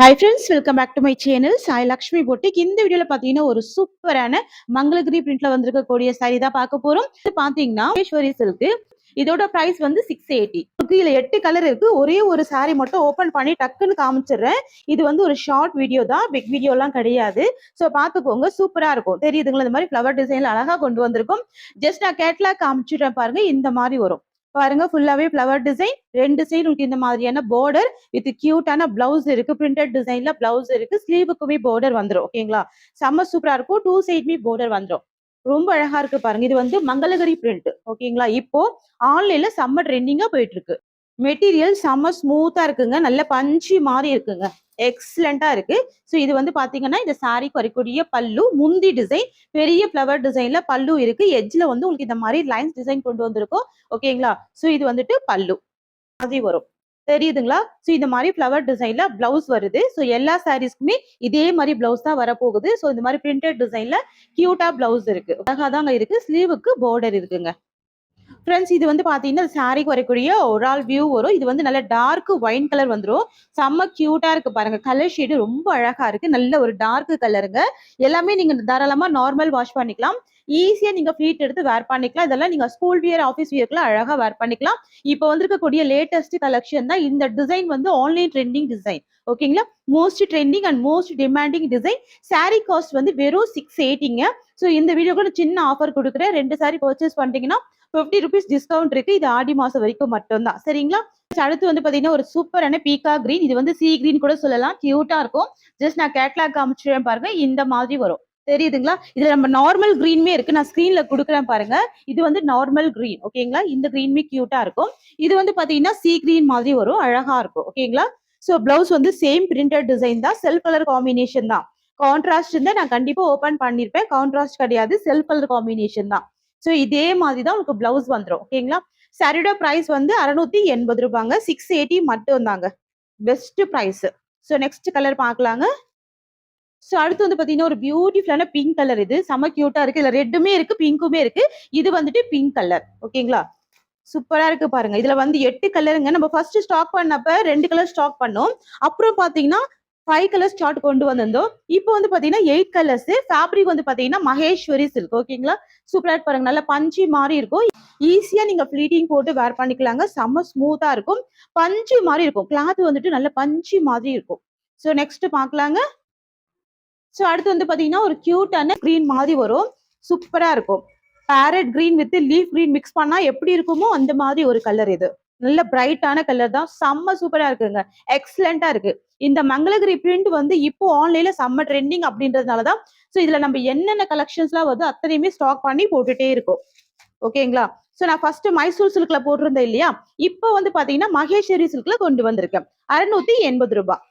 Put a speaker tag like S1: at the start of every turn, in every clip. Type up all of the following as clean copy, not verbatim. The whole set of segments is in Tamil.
S1: Hi friends, welcome back to my channel. Sai Lakshmi Boutique. இந்த வீடியோல பாத்தீங்கன்னா ஒரு சூப்பரான மங்களகிரி பிரிண்ட்ல வந்திருக்கக்கூடிய saree தான் பார்க்க போறோம். இது பாத்தீங்கன்னா மகேஸ்வரி சில்க். இதோட பிரைஸ் வந்து 680. இதுல 8 கலர் இருக்கு. ஒரே ஒரு saree மட்டும் ஓபன் பண்ணி டக்குன்னு காமிச்சிடுறேன். இது வந்து ஒரு ஷார்ட் வீடியோ தான், பிக் வீடியோலாம் கிடையாது. சோ பாத்துக்கோங்க, சூப்பரா இருக்கும். தெரியுதுங்களா? இந்த மாதிரி ஃப்ளவர் டிசைன்ல அழகா கொண்டு வந்திருக்கும். ஜஸ்ட் நான் கேட்லாக் காமிச்சிடுறேன் பாருங்க. இந்த மாதிரி வரும் பாருங்க. ஃபுல்லாவே ஃப்ளவர் டிசைன், ரெண்டு சைடு உங்களுக்கு இந்த மாதிரியான பார்டர் வித் கியூட்டான பிளவுஸ் இருக்கு. பிரிண்டட் டிசைன்ல பிளவுஸ் இருக்கு. ஸ்லீவுக்குமே பார்டர் வந்துடும். ஓகேங்களா? செம்ம சூப்பரா இருக்கும். டூ சைடுமே பார்டர் வந்துடும். ரொம்ப அழகா இருக்கு பாருங்க. இது வந்து மங்களகிரி பிரிண்ட். ஓகேங்களா? இப்போ ஆன்லைன்ல செம்ம ட்ரெண்டிங்கா போயிட்டு இருக்கு. மெட்டீரியல் செம்ம ஸ்மூத்தா இருக்குங்க. நல்ல பஞ்சி மாதிரி இருக்குங்க. எக்ஸலண்டா இருக்கு. ஸோ இது வந்து பாத்தீங்கன்னா இந்த சாரிக்கு வரக்கூடிய பல்லு, முந்தி டிசைன் பெரிய ஃப்ளவர் டிசைன்ல பல்லு இருக்கு. எட்ஜ்ல வந்து உங்களுக்கு இந்த மாதிரி லைன்ஸ் டிசைன் கொண்டு வந்திருக்கும். ஓகேங்களா? ஸோ இது வந்துட்டு பல்லு மாதிரி வரும். தெரியுதுங்களா? ஸோ இந்த மாதிரி ஃப்ளவர் டிசைன்ல பிளவுஸ் வருது. ஸோ எல்லா சாரீஸ்க்குமே இதே மாதிரி பிளவுஸ் தான் வரப்போகுது. ஸோ இந்த மாதிரி பிரிண்டட் டிசைன்ல கியூட்டா பிளவுஸ் இருக்கு. அழகா தாங்க இருக்கு. ஸ்லீவுக்கு பார்டர் இருக்குங்க. ஃப்ரெண்ட்ஸ், இது வந்து பாத்தீங்கன்னா சாரிக்கு வரக்கூடிய ஒரு ஆல் வியூ வரும். இது வந்து நல்ல டார்க் ஒயின் கலர் வந்துடும். செம்ம கியூட்டா இருக்கு பாருங்க. கலர் ஷேடு ரொம்ப அழகா இருக்கு. நல்ல ஒரு டார்க் கலருங்க. எல்லாமே நீங்க தாராளமா நார்மல் வாஷ் பண்ணிக்கலாம். ஈஸியா நீங்க ஃபிளீட் எடுத்து வேர் பண்ணிக்கலாம். இதெல்லாம் நீங்க ஸ்கூல் வியர், ஆஃபீஸ் வியர்க்குலாம் அழகா வேர் பண்ணிக்கலாம். இப்போ வந்திருக்கக்கூடிய லேட்டஸ்ட் கலெக்ஷன் தான் இந்த டிசைன். வந்து ஆன்லைன் ட்ரெண்டிங் டிசைன். ஓகேங்களா? Most trending and most demanding design. Sorry cost வந்து வெறும் 680ங்க. ஸோ இந்த வீடியோக்கு சின்ன ஆஃபர் கொடுக்குறேன். 2 சாரி பர்ச்சேஸ் பண்ணிட்டீங்கன்னா 50 ருபீஸ் டிஸ்கவுண்ட் இருக்கு. இது ஆடி மாசம் வரைக்கும் மட்டும்தான். சரிங்களா? அடுத்து வந்து பாத்தீங்கன்னா ஒரு சூப்பரான பீகா கிரீன். இது வந்து சி கிரீன் கூட சொல்லலாம். கியூட்டா இருக்கும். ஜஸ்ட் நான் கேட்லாக் காமிச்சிடுறேன் பாருங்க. இந்த மாதிரி வரும். தெரியுதுங்களா? இதுல நம்ம நார்மல் கிரீன்மே இருக்கு. நான் ஸ்கிரீன்ல கொடுக்குறேன் பாருங்க. இது வந்து நார்மல் கிரீன். ஓகேங்களா? இந்த கிரீன்மே கியூட்டா இருக்கும். இது வந்து பாத்தீங்கன்னா சி கிரீன் மாதிரி வரும். அழகா இருக்கும். ஓகேங்களா? சோ பிளவுஸ் வந்து சேம் பிரிண்டட் டிசைன் தான். செல்ஃப் கலர் காம்பினேஷன் தான். கான்ட்ராஸ்ட் இருந்தா நான் கண்டிப்பா ஓபன் பண்ணிருப்பேன். கான்ட்ராஸ்ட் கிடையாது. செல்ஃப் கலர் காம்பினேஷன் தான். ஸோ இதே மாதிரி தான் உங்களுக்கு பிளவுஸ் வந்துடும். ஓகேங்களா? சாரியோட பிரைஸ் வந்து 680 ரூபாங்க. 680 மட்டும் தாங்க. Best price. So next colour பார்க்கலாங்க. ஸோ அடுத்து வந்து பாத்தீங்கன்னா ஒரு பியூட்டிஃபுல்லான பிங்க் கலர். இது செம கியூட்டா இருக்கு. இதுல ரெட்டுமே இருக்கு, பிங்க்குமே இருக்கு. இது வந்துட்டு பிங்க் கலர். ஓகேங்களா? சூப்பரா இருக்கு பாருங்க. இதுல வந்து 8 கலருங்க. நம்ம ஃபர்ஸ்ட் ஸ்டாக் பண்ணப்ப 2 கலர் ஸ்டாக் பண்ணோம். அப்புறம் பாத்தீங்கன்னா 5 கலர்ஸ் ஸ்டார்ட் கொண்டு வந்திருந்தோம். இப்போ வந்து பாத்தீங்கன்னா 8 கலர்ஸ். ஃபேப்ரிக் வந்து பாத்தீங்கன்னா மகேஸ்வரி சில்க். ஓகேங்களா? சூப்பரா இருக்கு பாருங்க. நல்ல பஞ்சி மாதிரி இருக்கும். ஈஸியா நீங்க ஃபிளீட்டிங் போட்டு வேர் பண்ணிக்கலாங்க. செம்ம ஸ்மூத்தா இருக்கும். பஞ்சு மாதிரி இருக்கும். கிளாத் வந்துட்டு நல்ல பஞ்சி மாதிரி இருக்கும். ஸோ நெக்ஸ்ட் பார்க்கலாங்க. ஸோ அடுத்து வந்து பாத்தீங்கன்னா ஒரு கியூட்டான கிரீன் மாதிரி வரும். சூப்பரா இருக்கும். Farad green with leaf green mix பண்ணா எப்படி இருக்குமோ அந்த மாதிரி ஒரு கலர் இது. நல்ல பிரைட்டான கலர் தான். செம்ம சூப்பரா இருக்குங்க. எக்ஸலண்டா இருக்கு. இந்த மங்களகிரி பிரிண்ட் வந்து இப்போ ஆன்லைன்ல செம்ம ட்ரெண்டிங் அப்படின்றதுனாலதான். ஸோ இதுல நம்ம என்னென்ன கலெக்ஷன்ஸ்லாம் வருது அத்தனையுமே ஸ்டாக் பண்ணி போட்டுட்டே இருக்கும். ஓகேங்களா? சோ நான் ஃபர்ஸ்ட் மைசூர் சில்க்ல போட்டிருந்தேன் இல்லையா? இப்போ வந்து பாத்தீங்கன்னா மகேஸ்வரி சில்க்ல கொண்டு வந்திருக்கேன். 680 ரூபாய்.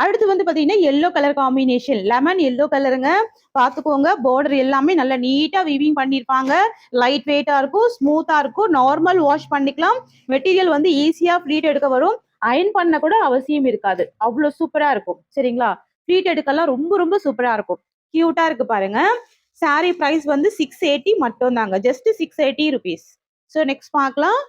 S1: அடுத்து வந்து பாத்தீங்கன்னா yellow colour combination. Lemon yellow கலருங்க. பாத்துக்கோங்க. பார்டர் எல்லாமே நல்லா நீட்டா வீவிங் பண்ணிருப்பாங்க. லைட் வெயிட்டா இருக்கும். ஸ்மூத்தா இருக்கும். நார்மல் வாஷ் பண்ணிக்கலாம். மெட்டீரியல் வந்து ஈஸியா ஃபிளீட் எடுக்க வரும். அயன் பண்ண கூட அவசியம் இருக்காது. அவ்வளவு சூப்பரா இருக்கும். சரிங்களா? ஃபிளீட் எடுக்கலாம் ரொம்ப ரொம்ப சூப்பரா இருக்கும். கியூட்டா இருக்கு பாருங்க. சாரி பிரைஸ் வந்து 680 மட்டும் தாங்க. Just 680 rupees. ஸோ நெக்ஸ்ட் பார்க்கலாம்.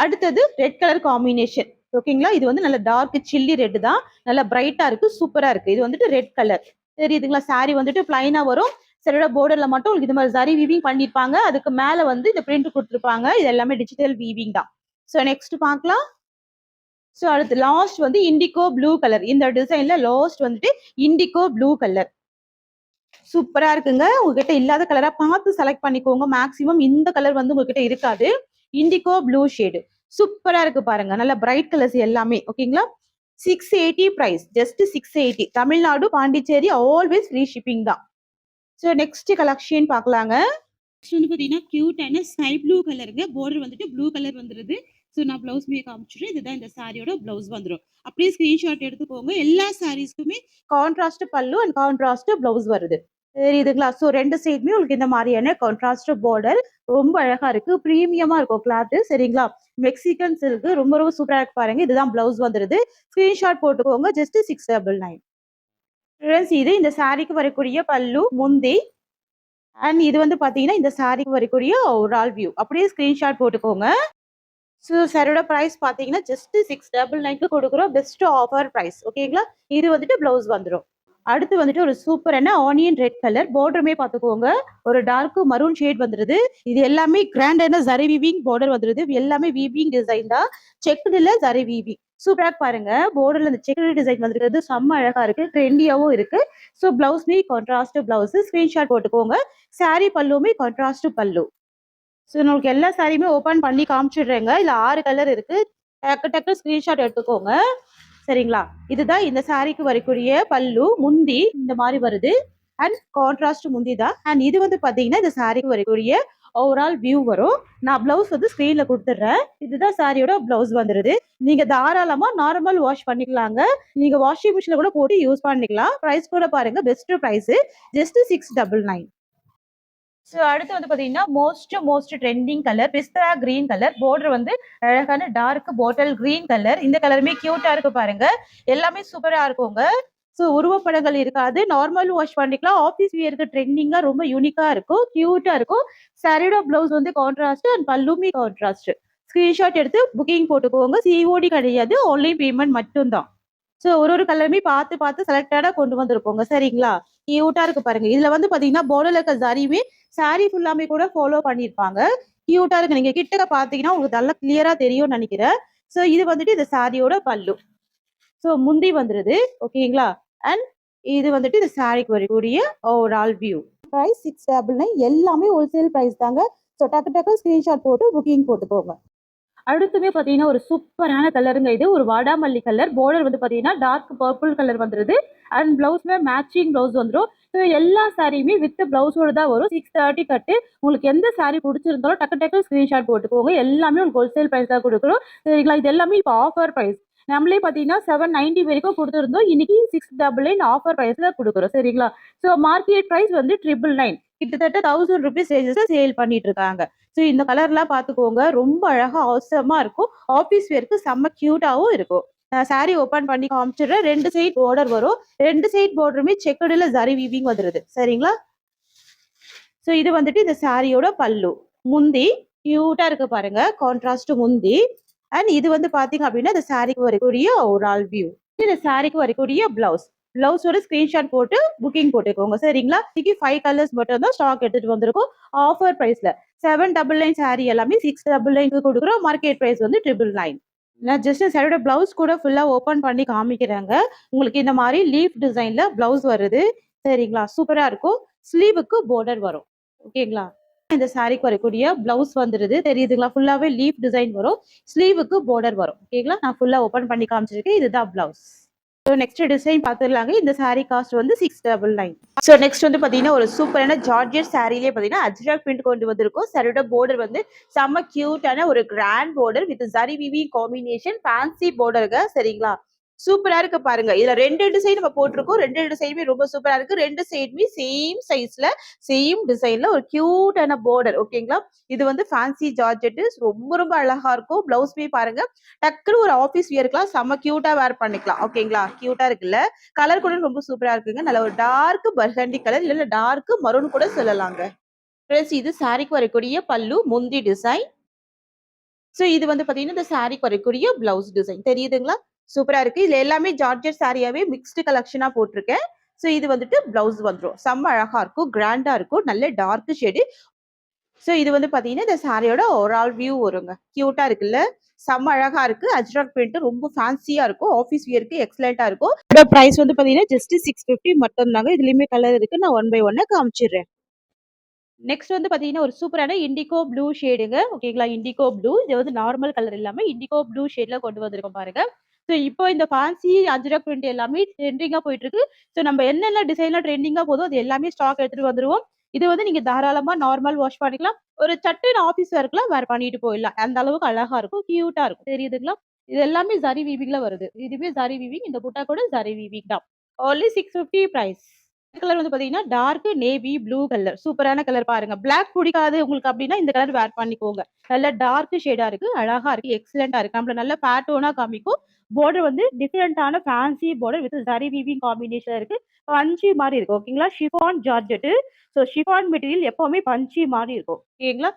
S1: அடுத்தது ரெட் கலர் காம்பினேஷன். ஓகேங்களா? இது வந்து நல்ல டார்க் சில்லி ரெட் தான். நல்ல பிரைட்டா இருக்கு. சூப்பரா இருக்கு. இது வந்துட்டு ரெட் கலர். தெரியுதுங்களா? சாரி வந்துட்டு பிளைனா வரும். சரியோட பார்டர்ல மட்டும் உங்களுக்கு இது மாதிரி சரி வீவிங் பண்ணிருப்பாங்க. அதுக்கு மேல வந்து இந்த பிரிண்ட் கொடுத்துருப்பாங்க. இது எல்லாமே டிஜிட்டல் வீவிங் தான். ஸோ நெக்ஸ்ட் பார்க்கலாம். ஸோ அடுத்து லாஸ்ட் வந்து இண்டிகோ ப்ளூ கலர். இந்த டிசைன்ல லாஸ்ட் வந்துட்டு இண்டிகோ ப்ளூ கலர். சூப்பரா இருக்குங்க. உங்ககிட்ட இல்லாத கலரா பார்த்து செலக்ட் பண்ணிக்கோங்க. மேக்ஸிமம் இந்த கலர் வந்து உங்ககிட்ட இருக்காது. Indigo blue shade. சூப்பரா இருக்கு பாருங்க. நல்ல பிரைட் கலர்ஸ் எல்லாமே. ஓகேங்களா? 680 price. Just 680. Tamil Nadu, Pondicherry always free shipping தான். ஸோ நெக்ஸ்ட் கலெக்ஷன் பார்க்கலாங்க. நெக்ஸ்ட் வந்து பாத்தீங்கன்னா கியூட்டான ஸ்கை ப்ளூ கலருங்க. பார்டர் வந்துட்டு ப்ளூ கலர் வந்துருது. ஸோ நான் பிளவுஸ்மே காமிச்சிடுறேன். இதுதான் இந்த சாரியோட பிளவுஸ் வந்துடும். அப்படியே ஸ்கிரீன்ஷாட் எடுத்துக்கோங்க. எல்லா சாரீஸ்க்குமே கான்ட்ராஸ்ட் பல்லு அண்ட் கான்ட்ராஸ்ட் பிளவுஸ் வருது. தெரியுதுங்களா? ஸோ 2 சைடுமே உங்களுக்கு இந்த மாதிரியான கான்ட்ராஸ்ட் பார்டர் ரொம்ப அழகா இருக்கு. பிரீமியமா இருக்கும் கிளாத். சரிங்களா? மெக்சிகன் சில்க் ரொம்ப ரொம்ப சூப்பரா இருக்கு பாருங்க. இதுதான் பிளவுஸ் வந்துருது. ஸ்கிரீன்ஷாட் போட்டுக்கோங்க. ஜஸ்ட் 699. ஃப்ரெண்ட்ஸ், இது இந்த சாரிக்கு வரக்கூடிய பல்லு, முந்தி அண்ட் இது வந்து பாத்தீங்கன்னா இந்த சாரிக்கு வரக்கூடிய ஒரு ஆல் வியூ. அப்படியே ஸ்கிரீன்ஷாட் போட்டுக்கோங்க. ஸோ சாரியோட பிரைஸ் பார்த்தீங்கன்னா ஜஸ்ட் 699க்கு கொடுக்குறோம். Best offer price. ஓகேங்களா? இது வந்துட்டு பிளவுஸ் வந்துடும். அடுத்து வந்துட்டு ஒரு சூப்பரான ஆனியன் ரெட் கலர் பார்டருமே பார்த்துக்கோங்க. ஒரு டார்க் மரூன் ஷேட் வந்துருது. இது எல்லாமே கிராண்டான ஜரி வீவிங் பார்டர் வந்துருது. இது எல்லாமே வீவிங் டிசைன் தான். செக்குடுல ஜரி வீவிங். சூப்பரா பாருங்க. பார்டர்ல இந்த செக்குடு டிசைன் வந்துருக்கிறது செம்ம அழகா இருக்கு. ட்ரெண்டியாவும் இருக்கு. ஸோ பிளவுஸ்மே கான்ட்ராஸ்ட் பிளவுஸ். ஸ்கிரீன்ஷாட் போட்டுக்கோங்க. சாரி பல்லுமே கான்ட்ராஸ்ட் பல்லு. ஸோ உங்களுக்கு எல்லா சாரியுமே ஓப்பன் பண்ணி காமிச்சிடுறேங்க. இதுல 6 கலர் இருக்கு. டக்கு டக்கு ஸ்கிரீன்ஷாட் எடுத்துக்கோங்க. சரிங்களா? இதுதான் இந்த சாரிக்கு வரக்கூடிய பல்லு. முந்தி இந்த மாதிரி வருது. அண்ட் கான்ட்ராஸ்ட் முந்தி தான். அண்ட் இது வந்து பாத்தீங்கன்னா இந்த சாரிக்கு வரக்கூடிய ஓவரால் வியூ வரும். நான் பிளவுஸ் வந்து ஸ்கிரீன்ல கொடுத்துட்றேன். இதுதான் சாரியோட பிளவுஸ் வந்துருது. நீங்க தாராளமா நார்மல் வாஷ் பண்ணிக்கலாங்க. நீங்க வாஷிங் மிஷின்ல கூட போட்டு யூஸ் பண்ணிக்கலாம். பிரைஸ் கூட பாருங்க. Best price just 699. ஸோ அடுத்து வந்து பாத்தீங்கன்னா மோஸ்ட் ட்ரெண்டிங் கலர் பிஸ்தா கிரீன் கலர். பார்டர் வந்து அழகான டார்க் பாட்டில் கிரீன் கலர். இந்த கலருமே கியூட்டா இருக்கு பாருங்க. எல்லாமே சூப்பரா இருக்குங்க. ஸோ உருவப்படங்கள் இருக்காது. நார்மல் வாஷ் பண்ணிக்கலாம். ஆஃபீஸ் வியருக்கு ட்ரெண்டிங்கா ரொம்ப யூனிக்கா இருக்கும். கியூட்டா இருக்கும். சாரியோட பிளவுஸ் வந்து கான்ட்ராஸ்ட் அண்ட் பல்லுமே கான்ட்ராஸ்ட். ஸ்கிரீன்ஷாட் எடுத்து புக்கிங் போட்டுக்கோங்க. சிஓடி கிடையாது. ஆன்லைன் பேமெண்ட் மட்டும்தான். ஸோ ஒரு கலருமே பார்த்து பார்த்து செலக்டடா கொண்டு வந்திருப்போங்க. சரிங்களா? கியூட்டா இருக்கு பாருங்க. இதுல வந்து பாத்தீங்கன்னா பார்டர்ல இருக்க ஜரியுமே சாரி ஃபுல்லாமே கூட ஃபாலோ பண்ணிருப்பாங்க. கியூட்டா இருக்கு. நீங்க கிட்டக்க பாத்தீங்கன்னா உங்களுக்கு நல்லா கிளியரா தெரியும்னு நினைக்கிறேன். ஸோ இது வந்துட்டு இந்த சாரியோட பல்லு. ஸோ முந்தி வந்துருது. ஓகேங்களா? அண்ட் இது வந்துட்டு இந்த சாரிக்கு வரக்கூடிய ஓவரால் வியூ. பிரைஸ் 699. எல்லாமே ஹோல்சேல் பிரைஸ் தாங்க. ஸோ டக்கு டக்கு ஸ்கிரீன்ஷாட் போட்டு புக்கிங் போட்டுக்கோங்க. அடுத்துமே பாத்தீங்கன்னா ஒரு சூப்பரான கலருங்க. இது ஒரு வாடாமல்லி கலர். பார்டர் வந்து பாத்தீங்கன்னா டார்க் பர்பிள் கலர் வந்துருது. அண்ட் பிளவுஸ்ல மேட்சிங் பிளவுஸ் வந்துடும். ஸோ எல்லா சாரியுமே வித் பிளவுஸோட தான் வரும். 630 கட்டு. உங்களுக்கு எந்த சாரி பிடிச்சிருந்தாலும் டக்கு டக்கு ஸ்கிரீன்ஷாட் போட்டுக்கோங்க. எல்லாமே உங்களுக்கு ஹோல்சேல் பிரைஸ் தான் கொடுக்குறோம். சரிங்களா? இது எல்லாமே இப்போ ஆஃபர் பிரைஸ். நம்மளே பாத்தீங்கன்னா 790 வரைக்கும் கொடுத்துருந்தோம். இன்னைக்கு 699 ஆஃபர் பிரைஸ்ல கொடுக்குறோம். சரிங்களா? ஸோ மார்க்கெட் பிரைஸ் வந்து 999. கிட்டத்தட்ட 1000 ருபீஸ் சேல் பண்ணிட்டு இருக்காங்க. ஸோ இந்த கலர்லாம் பார்த்துக்கோங்க. ரொம்ப அழகா அவசரமா இருக்கும். ஆஃபீஸ் வேர்க்கு செம்ம கியூட்டாவும் இருக்கும். சாரி ஓப்பன் பண்ணி காமிச்சிடுறேன். 2 சைட் பார்டர் வரும். 2 சைட் பார்டருமே செக்குடுல ஜரி வீவிங் வந்துருது. சரிங்களா? ஸோ இது வந்துட்டு இந்த சாரியோட பல்லு. முந்தி கியூட்டா இருக்கு பாருங்க. கான்ட்ராஸ்ட் முந்தி. அண்ட் இது வந்து பாத்தீங்க அப்படின்னா இந்த சாரிக்கு வரக்கூடிய ஓவரால் வியூ. இந்த சாரிக்கு வரக்கூடிய பிளவுஸ். பிளவுஸோட ஸ்கிரீன்ஷாட் போட்டு புக்கிங் போட்டுக்கோங்க. சரிங்களா? இன்னைக்கு 5 கலர்ஸ் மட்டும் தான் ஸ்டாக் எடுத்துட்டு வந்திருக்கும். ஆஃபர் பிரைஸ்ல 799 சாரி எல்லாமே 699 கொடுக்குறோம். மார்க்கெட் பிரைஸ் வந்து 999. நான் ஜஸ்ட் சாரியோட பிளவுஸ் கூட ஃபுல்லா ஓபன் பண்ணி காமிக்கிறேங்க. உங்களுக்கு இந்த மாதிரி லீஃப் டிசைன்ல பிளவுஸ் வருது. சரிங்களா? சூப்பரா இருக்கும். ஸ்லீவுக்கு பார்டர் வரும். ஓகேங்களா? இந்த சாரிக்கு வரக்கூடிய பிளவுஸ் வந்துருது. தெரியுதுங்களா? ஃபுல்லாவே லீஃப் டிசைன் வரும். ஸ்லீவுக்கு பார்டர் வரும். ஓகேங்களா? நான் ஃபுல்லா ஓபன் பண்ணி காமிச்சிருக்கேன். இதுதான் பிளவுஸ். ஸோ நெக்ஸ்ட் டிசைன் பார்த்துடலாங்க. இந்த சாரி காஸ்ட் வந்து 699. ஸோ நெக்ஸ்ட் வந்து பாத்தீங்கன்னா ஒரு சூப்பரான ஜார்ஜெட் சாரிலேயே பாத்தீங்கன்னா அஜ்ரக் பிரிண்ட் கொண்டு வந்திருக்கும். சாரியோட பார்டர் வந்து செம்ம கியூட்டான ஒரு கிராண்ட் பார்டர் வித் ஜரி விவி காம்பினேஷன் ஃபேன்சி பார்டருங்க. சரிங்களா? சூப்பரா இருக்கு பாருங்க. இதுல 2 டிசைன் நம்ம போட்டிருக்கோம். 2 டிசைனுமே ரொம்ப சூப்பரா இருக்கு. 2 சைடுமே சேம் சைஸ்ல சேம் டிசைன்ல ஒரு கியூட்டான பார்டர். ஓகேங்களா? இது வந்து ஃபேன்சி ஜார்ஜெட். ரொம்ப அழகா இருக்கும். பிளவுஸ்மே பாருங்க. டக்குனு ஒரு ஆபீஸ் வியர்க்கலாம் செம்ம கியூட்டா வேர் பண்ணிக்கலாம். ஓகேங்களா? கியூட்டா இருக்குல்ல? கலர் கூட ரொம்ப சூப்பரா இருக்குங்க. நல்ல ஒரு டார்க் பர்கண்டி கலர் இல்ல டார்க் மரூன் கூட சொல்லலாங்க. ஃப்ரெண்ட்ஸ் இது சாரிக்கு வரக்கூடிய பல்லு முந்தி டிசைன். ஸோ இது வந்து பாத்தீங்கன்னா இந்த சாரிக்கு வரக்கூடிய பிளவுஸ் டிசைன். தெரியுதுங்களா? சூப்பரா இருக்கு. இதுல எல்லாமே ஜார்ஜெட் சாரியாவே மிக்ஸ்டு கலெக்ஷனா போட்டிருக்கேன். ஸோ இது வந்துட்டு பிளவுஸ் வந்துடும். செம்ம அழகா இருக்கும். கிராண்டா இருக்கும். நல்ல டார்க் ஷேடு. ஸோ இது வந்து பாத்தீங்கன்னா இந்த சாரியோட ஓவரால் வியூ வருங்க. கியூட்டா இருக்குல்ல? செம்ம அழகா இருக்கு. அஜ்ரக் பிரிண்ட் ரொம்ப ஃபேன்சியா இருக்கும். ஆஃபீஸ் வியருக்கு எக்ஸலென்ட்டா இருக்கும். இதோட பிரைஸ் வந்து பாத்தீங்கன்னா ஜஸ்ட் 650 மட்டும் தாங்க. இதுலயுமே கலர் இருக்கு. நான் ஒன் பை ஒன்னா காமிச்சிடுறேன். நெக்ஸ்ட் வந்து பாத்தீங்கன்னா ஒரு சூப்பரான இண்டிகோ ப்ளூ ஷேடுங்க. ஓகேங்களா? Indigo blue. இது வந்து நார்மல் கலர் இல்லாம இண்டிகோ ப்ளூ ஷேட்ல கொண்டு வந்திருக்கோம் பாருங்க. ஸோ இப்போ இந்த ஃபேன்சி அஜ்ரக் பிரிண்ட் எல்லாமே ட்ரெண்டிங்கா போயிட்டு இருக்கு. ஸோ நம்ம என்னென்ன டிசைன்ல ட்ரெண்டிங்கா போதோ அது எல்லாமே ஸ்டாக் எடுத்துட்டு வந்துருவோம். இது வந்து நீங்க தாராளமா நார்மல் வாஷ் பண்ணிக்கலாம். ஒரு சட்டுன்னு ஆஃபீஸ் ஒர்க்லாம் வேர் பண்ணிட்டு போயிடலாம். அந்த அளவுக்கு அழகா இருக்கும். கியூட்டா இருக்கும். தெரியுதுங்களா? இது எல்லாமே ஜரி வீவிங்ல வருது. இதுவே ஜரி வீவிங். இந்த புட்டா கூட ஜரி வீவிங் தான். Only 650 price. கலர் வந்து பாத்தீங்கன்னா டார்க் நேவி ப்ளூ கலர். சூப்பரான கலர் பாருங்க. பிளாக் பிடிக்காது உங்களுக்கு அப்படின்னா இந்த கலர் வேர் பண்ணிக்கோங்க. நல்ல டார்க் ஷேடா இருக்கு. அழகா இருக்கு. எக்ஸலென்ட்டா இருக்கு. நம்மள நல்ல பேட்டர்னா காமிக்கும். பார்டர் வந்து டிஃபரெண்டான fancy border with zari weaving combination இருக்கு. பஞ்சி மாதிரி இருக்கு. ஓகேங்களா? Chiffon georgette. So chiffon material எப்பவுமே பஞ்சி மாதிரி இருக்கும். ஓகேங்களா?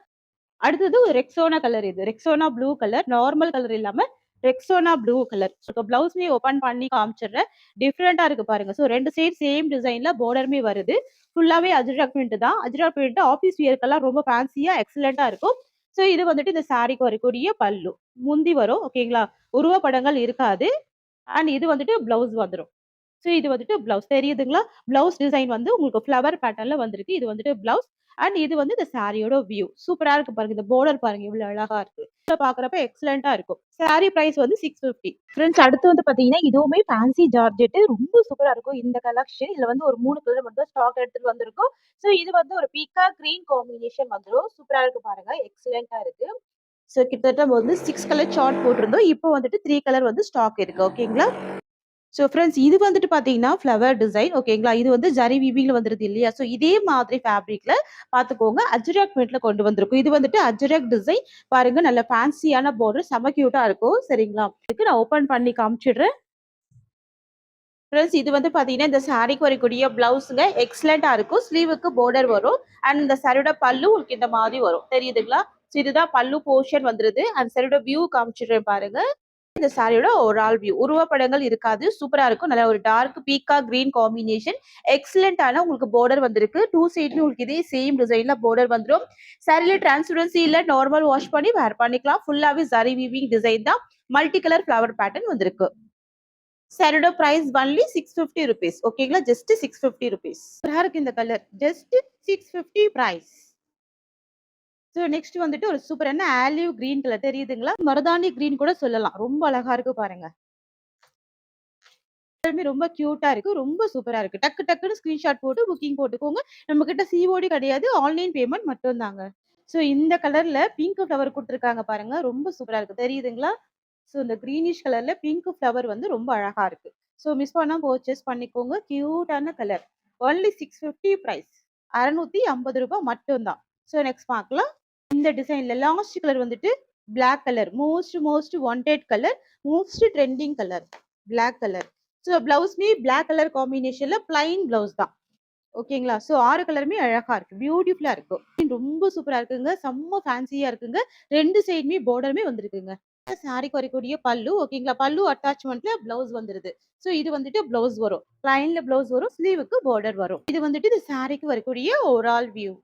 S1: அடுத்தது ஒரு ரெக்ஸோனா கலர். இது Rexona blue colour, normal colour இல்லாம ரெக்ஸோனா ப்ளூ கலர். பிளவுஸ்மே ஓபன் பண்ணி காமிச்சிடுறேன். டிஃப்ரெண்டா இருக்கு பாருங்க. ஸோ 2 சைடு சேம் டிசைன்ல பார்டருமே வருது. ஃபுல்லாவே அஜ்ரக் பிரிண்ட் தான். அஜ்ரக் பிரிண்ட் ஆஃபீஸ் வியர்க்கெல்லாம் ரொம்ப ஃபேன்சியா எக்ஸலென்ட்டா இருக்கும். ஸோ இது வந்துட்டு இந்த சாரிக்கு வரக்கூடிய பல்லு. முந்தி வரும். ஓகேங்களா? உருவப்படங்கள் இருக்காது. அண்ட் இது வந்துட்டு பிளவுஸ் வந்துரும். ஸோ இது வந்துட்டு பிளவுஸ் தெரியுதுங்களா? பிளவுஸ் டிசைன் வந்து உங்களுக்கு ஃப்ளவர் பேட்டர்ன்ல வந்திருக்கு. இது வந்துட்டு பிளவுஸ். அண்ட் இது வந்து இந்த சாரியோட வியூ. சூப்பரா இருக்கு பாருங்க. இந்த பார்டர் பாருங்க எவ்வளவு அழகா இருக்கு. பாக்குறப்ப எக்ஸலென்ட்டா இருக்கும். சாரி பிரைஸ் வந்து 650. ஃப்ரெண்ட்ஸ் அடுத்து வந்து பாத்தீங்கன்னா இதுவுமே ஃபேன்சி ஜார்ஜெட் ரொம்ப சூப்பரா இருக்கும். இந்த கலெக்ஷன் இதுல வந்து ஒரு 3 கலர் மட்டும் ஸ்டாக் எடுத்துட்டு வந்திருக்கும். ஸோ இது வந்து ஒரு பீக்கா கிரீன் காம்பினேஷன் வந்துரும். சூப்பரா இருக்கு பாருங்க. எக்ஸலென்ட்டா இருக்கு. ஸோ கிட்டத்தட்ட வந்து 6 கலர் சார்ட் போட்டிருந்தோம். இப்போ வந்துட்டு 3 கலர் வந்து ஸ்டாக் இருக்கு. ஓகேங்களா? ஸோ ஃப்ரெண்ட்ஸ் இது வந்துட்டு பார்த்தீங்கன்னா ஃப்ளவர் டிசைன். ஓகேங்களா? இது வந்து ஜரி வீவிங்ல வந்துருது இல்லையா? ஸோ இதே மாதிரி ஃபேப்ரிக்ல பார்த்துக்கோங்க. அஜ்ரக் பிரிண்ட்ல கொண்டு வந்திருக்கும். இது வந்துட்டு அஜ்ரக் டிசைன். பாருங்க நல்ல ஃபேன்சியான பார்டர் செம கியூட்டா இருக்கும். சரிங்களா? இதுக்கு நான் ஓப்பன் பண்ணி காமிச்சிடுறேன். ஃப்ரெண்ட்ஸ் இது வந்து பார்த்தீங்கன்னா இந்த சாரிக்கு வரக்கூடிய பிளவுஸுங்க எக்ஸலென்ட்டா இருக்கும். ஸ்லீவுக்கு பார்டர் வரும். அண்ட் இந்த சாரியோட பல்லு உங்களுக்கு இந்த மாதிரி வரும். தெரியுதுங்களா? ஸோ இதுதான் பல்லு போர்ஷன் வந்துருது. அந்த சாரியோட வியூ காமிச்சிடுறேன் பாருங்க. இந்த சாரியோட ஓவரால் வியூ. உருவப்படங்கள் இருக்காது. சூப்பரா இருக்கும். நல்ல ஒரு டார்க் பீக்கா கிரீன் காம்பினேஷன். எக்ஸலென்ட்டான உங்களுக்கு பார்டர் வந்திருக்கு. 2 சைடுமே உங்களுக்கு இதே சேம் டிசைன்ல பார்டர் வந்துரும். சாரில டிரான்ஸ்பரன்சி இல்ல. நார்மல் வாஷ் பண்ணி வேர் பண்ணிக்கலாம். ஃபுல்லாவே ஜரி வீவிங் டிசைன் தான். மல்டி கலர் ஃப்ளவர் பேட்டர்ன் வந்திருக்கு. சாரியோட பிரைஸ் ஒன்லி 650 rupees. ஓகேங்களா? Just 650 rupees. சூப்பரா இருக்கு இந்த colour. Just 650 price. So next வந்துட்டு ஒரு சூப்பரான ஆலிவ் கிரீன் கலர் தெரியுதுங்களா? மருதாணி கிரீன் கூட சொல்லலாம். ரொம்ப அழகா இருக்கு பாருங்க. ரொம்ப கியூட்டா இருக்கு. ரொம்ப சூப்பரா இருக்கு. டக்கு டக்குன்னு ஸ்கிரீன்ஷாட் போட்டு புக்கிங் போட்டுக்கோங்க. நம்ம கிட்ட சிஓடி கிடையாது. ஆன்லைன் பேமெண்ட் மட்டும் தாங்க. ஸோ இந்த கலர்ல பிங்க் ஃப்ளவர் குடுத்துருக்காங்க பாருங்க. ரொம்ப சூப்பரா இருக்கு. தெரியுதுங்களா? ஸோ இந்த கிரீனிஷ் கலர்ல பிங்க் ஃப்ளவர் வந்து ரொம்ப அழகா இருக்கு. ஸோ மிஸ் பண்ணாம பர்ச்சேஸ் பண்ணிக்கோங்க. கியூட்டான கலர். Only 650 price. ரூ. 650 மட்டும் தான். ஸோ நெக்ஸ்ட் பார்க்கலாம். இந்த டிசைன்ல லாஸ்ட் கலர் வந்துட்டு black colour. Most wanted colour. Most trending colour. Black colour. So பிளவுஸ்மே பிளாக் கலர் காம்பினேஷன்ல பிளைன் பிளவுஸ் தான். ஓகேங்களா? ஸோ 6 கலருமே அழகா இருக்கு. பியூட்டிஃபுல்லா இருக்கும். ரொம்ப சூப்பரா இருக்குங்க. செம்ம ஃபேன்சியா இருக்குங்க. 2 சைடுமே பார்டருமே வந்திருக்குங்க. சாரிக்கு வரக்கூடிய பல்லு. ஓகேங்களா? பல்லு அட்டாச்மெண்ட்ல பிளவுஸ் வந்துருது. ஸோ இது வந்துட்டு பிளவுஸ் வரும். பிளைன்ல பிளவுஸ் வரும். ஸ்லீவுக்கு பார்டர் வரும். இது வந்துட்டு இந்த சாரிக்கு வரக்கூடிய ஓவரால் வியூ.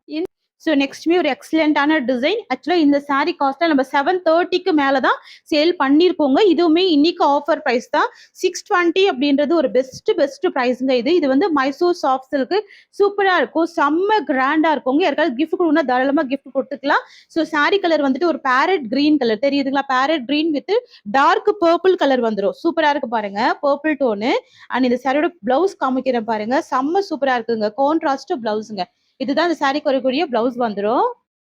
S1: ஸோ நெக்ஸ்ட்மே ஒரு எக்ஸலென்ட்டான டிசைன். ஆக்சுவலா இந்த சாரி காஸ்ட்ல நம்ம 730க்கு மேல தான் சேல் பண்ணியிருக்கோங்க. இதுவுமே இன்னைக்கு ஆஃபர் பிரைஸ் தான். 620 அப்படின்றது ஒரு பெஸ்ட் பிரைஸ்ங்க இது. இது வந்து மைசூர் சாஃப்ட் சில்க் சூப்பரா இருக்கும். செம்ம கிராண்டா இருக்குங்க. யாருக்காவது கிஃப்ட் கொடுக்கணும்னா தாராளமா கிஃப்ட் கொடுத்துக்கலாம். ஸோ சாரி கலர் வந்துட்டு ஒரு பேரட் கிரீன் கலர் தெரியுதுங்களா? Parrot green with dark purple colour வந்துடும். சூப்பரா இருக்கு பாருங்க. Purple tone. அண்ட் இந்த சாரியோட பிளவுஸ் காமிக்கிறேன் பாருங்க. செம்ம சூப்பரா இருக்குங்க. கான்ட்ராஸ்ட் பிளவுஸுங்க. இதுதான் இந்த சாரிக்கு வரக்கூடிய பிளவுஸ் வந்துரும்.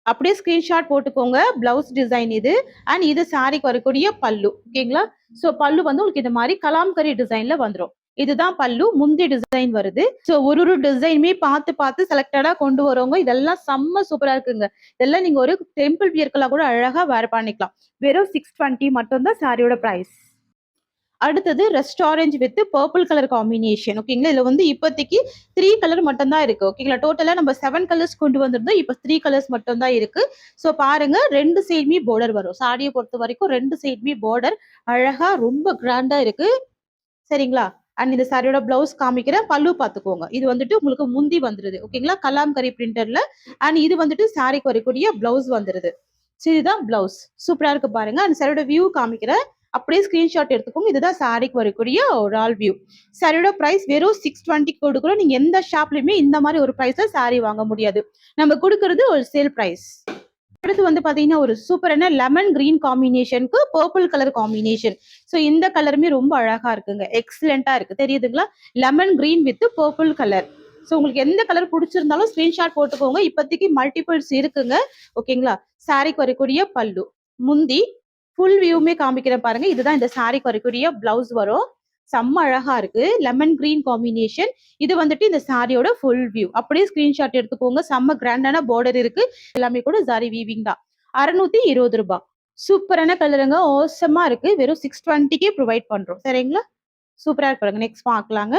S1: அப்படியே ஸ்கிரீன்ஷாட் போட்டுக்கோங்க. பிளவுஸ் டிசைன் இது. அண்ட் இது சாரிக்கு வரக்கூடிய பல்லு. ஓகேங்களா? சோ பல்லு வந்து உங்களுக்கு இந்த மாதிரி கலாம்கரி டிசைன்ல வந்துரும். இதுதான் பல்லு. முந்தி டிசைன் வருது. சோ ஒரு டிசைனுமே பார்த்து செலக்டடா கொண்டு வரவங்க. இதெல்லாம் செம்ம சூப்பரா இருக்குங்க. இதெல்லாம் நீங்க ஒரு டெம்பிள் வியர்க்கெல்லாம் கூட அழகா வேர் பண்ணிக்கலாம். வெறும் 620 மட்டும் தான் சாரியோட பிரைஸ். அடுத்தது rest orange with purple colour combination. ஓகேங்களா? இதுல வந்து இப்போதைக்கு 3 கலர் மட்டும் தான் இருக்கு. ஓகேங்களா? டோட்டலா நம்ம 7 கலர்ஸ் கொண்டு வந்திருந்தோம். இப்போ 3 கலர்ஸ் மட்டும் தான் இருக்கு. சோ பாருங்க 2 சைடுமே பார்டர் வரும். சாரியை பொறுத்த வரைக்கும் 2 சைடுமே பார்டர் அழகா ரொம்ப கிராண்டா இருக்கு. சரிங்களா? அண்ட் இந்த சாரியோட பிளவுஸ் காமிக்கிறேன். பல்லு பாத்துக்கோங்க. இது வந்துட்டு உங்களுக்கு முந்தி வந்துருது. ஓகேங்களா? கலாம்கரி பிரிண்டர்ல. அண்ட் இது வந்துட்டு சாரிக்கு வரக்கூடிய பிளவுஸ் வந்துருது. இதுதான் பிளவுஸ். சூப்பரா இருக்கு பாருங்க. அந்த சாரியோட வியூ காமிக்கிறேன். அப்படியே ஸ்கிரீன்ஷாட் எடுத்துக்கோங்க. இதுதான் சாரிக்கு வரக்கூடிய ஒரு ஆல் வியூ. சாரியோட பிரைஸ் வெறும் 620 கொடுக்குறோம். நீங்க எந்த ஷாப்லயுமே இந்த மாதிரி ஒரு பிரைஸ்ல சாரி வாங்க முடியாது. நம்ம கொடுக்கறது ஒரு சேல் பிரைஸ். அடுத்து வந்து பாத்தீங்கன்னா ஒரு சூப்பரான லெமன் கிரீன் காம்பினேஷனுக்கு பர்பிள் கலர் காம்பினேஷன். சோ இந்த கலருமே ரொம்ப அழகா இருக்குங்க. எக்ஸலென்ட்டா இருக்கு. தெரியுதுங்களா? Lemon green with purple colour. So உங்களுக்கு எந்த கலர் பிடிச்சிருந்தாலும் ஸ்கிரீன்ஷாட் போட்டுக்கோங்க. இப்போதைக்கு மல்டிபிள்ஸ் இருக்குங்க. ஓகேங்களா? சாரிக்கு வரக்கூடிய பல்லு. முந்தி ஃபுல் வியூமே காமிக்கிறேன் பாருங்க. இதுதான் இந்த சாரிக்கு வரக்கூடிய பிளவுஸ் வரும். செம்ம அழகா இருக்கு. Lemon green combination. இது வந்துட்டு இந்த சாரியோட ஃபுல் வியூ. அப்படியே ஸ்கிரீன்ஷாட் எடுத்துக்கோங்க. செம்ம கிராண்டான பார்டர் இருக்கு. எல்லாமே கூட ஜரி வீவிங் தான். ரூ. 620. சூப்பரான கலருங்க. ஓசமா இருக்கு. வெறும் 620க்கே ப்ரொவைட் பண்றோம். சரிங்களா? சூப்பரா இருக்கு பாருங்க. நெக்ஸ்ட் பார்க்கலாங்க.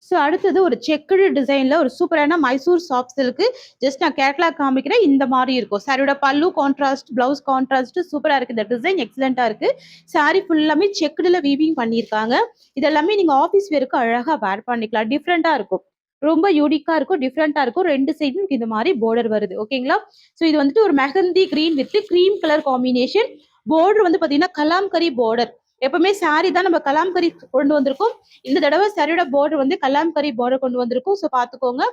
S1: ஸோ அடுத்தது ஒரு செக்குடு டிசைன்ல ஒரு சூப்பரான மைசூர் சாஃப்ட் சில்க்கு. ஜஸ்ட் நான் கேட்லாக் காமிக்கிறேன். இந்த மாதிரி இருக்கும். சாரியோட பல்லு கான்ட்ராஸ்ட், பிளவுஸ் கான்ட்ராஸ்ட் சூப்பரா இருக்கு. இந்த டிசைன் எக்ஸலென்ட்டா இருக்கு. சாரி ஃபுல்லாமே செக்குடுல வீவிங் பண்ணியிருக்காங்க. இதெல்லாமே நீங்க ஆஃபீஸ் வேருக்கு அழகா வேர் பண்ணிக்கலாம். டிஃப்ரெண்டா இருக்கும். ரொம்ப யூனிக்கா இருக்கும், டிஃப்ரெண்டா இருக்கும். 2 சைடும் இந்த மாதிரி பார்டர் வருது. ஓகேங்களா? ஸோ இது வந்துட்டு ஒரு mehndi green with cream colour combination. Border வந்து பாத்தீங்கன்னா கலாம்கரி பார்டர். எப்பவுமே சாரி தான் நம்ம கலாம்கரி கொண்டு வந்திருக்கோம். இந்த தடவை சாரியோட பார்டர் வந்து கலாம்கரி பார்டர் கொண்டு வந்திருக்கும். ஸோ பாத்துக்கோங்க.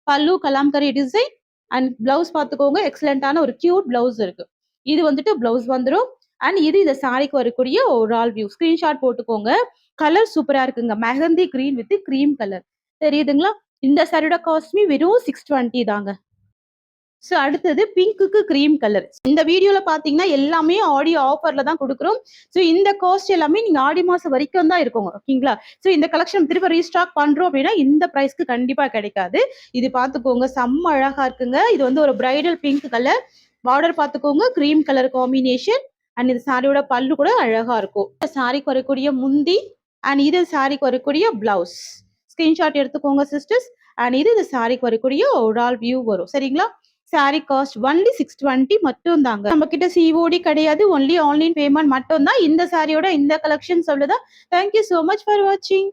S1: பல்லு கலாம்கரி டிசைன் அண்ட் பிளவுஸ் பாத்துக்கோங்க. எக்ஸலென்ட்டான ஒரு கியூட் பிளவுஸ் இருக்கு. இது வந்துட்டு பிளவுஸ் வந்துடும். அண்ட் இது இந்த சாரிக்கு வரக்கூடிய ஒரு ஆல் வியூ. ஸ்கிரீன்ஷாட் போட்டுக்கோங்க. கலர் சூப்பரா இருக்குங்க. Mehndi green with cream colour. தெரியுதுங்களா? இந்த சாரியோட காஸ்ட்மே வெறும் 620 தாங்க. ஸோ அடுத்தது பிங்க்குக்கு கிரீம் கலர். இந்த வீடியோல பாத்தீங்கன்னா எல்லாமே ஆடியோ ஆஃபர்ல தான் கொடுக்குறோம். ஸோ இந்த காஸ்ட் எல்லாமே நீங்க ஆடி மாசம் வரைக்கும் தான் இருக்குங்க. ஓகேங்களா? ஸோ இந்த கலெக்ஷன் திரும்ப ரீஸ்டாக் பண்றோம் அப்படின்னா இந்த பிரைஸ்க்கு கண்டிப்பா கிடைக்காது. இது பாத்துக்கோங்க. செம்ம அழகா இருக்குங்க. இது வந்து ஒரு பிரைடல் பிங்க் கலர். பார்டர் பாத்துக்கோங்க. Cream colour combination. அண்ட் இந்த சாரியோட பல்லு கூட அழகா இருக்கும். சாரிக்கு வரக்கூடிய முந்தி அண்ட் இது சாரிக்கு வரக்கூடிய பிளவுஸ். ஸ்கிரீன்ஷாட் எடுத்துக்கோங்க சிஸ்டர்ஸ். அண்ட் இது இந்த சாரிக்கு வரக்கூடிய ஓவரால் வியூ வரும். சரிங்களா? சாரி காஸ்ட் ஒன்லி 620 மட்டும் தாங்க. நம்ம கிட்ட சிஓடி கிடையாது. ஒன்லி ஆன்லைன் பேமெண்ட் மட்டும் தான். இந்த சாரியோட இந்த கலெக்ஷன் சொல்லுதா. தேங்க்யூ சோ மச் ஃபார் வாட்சிங்.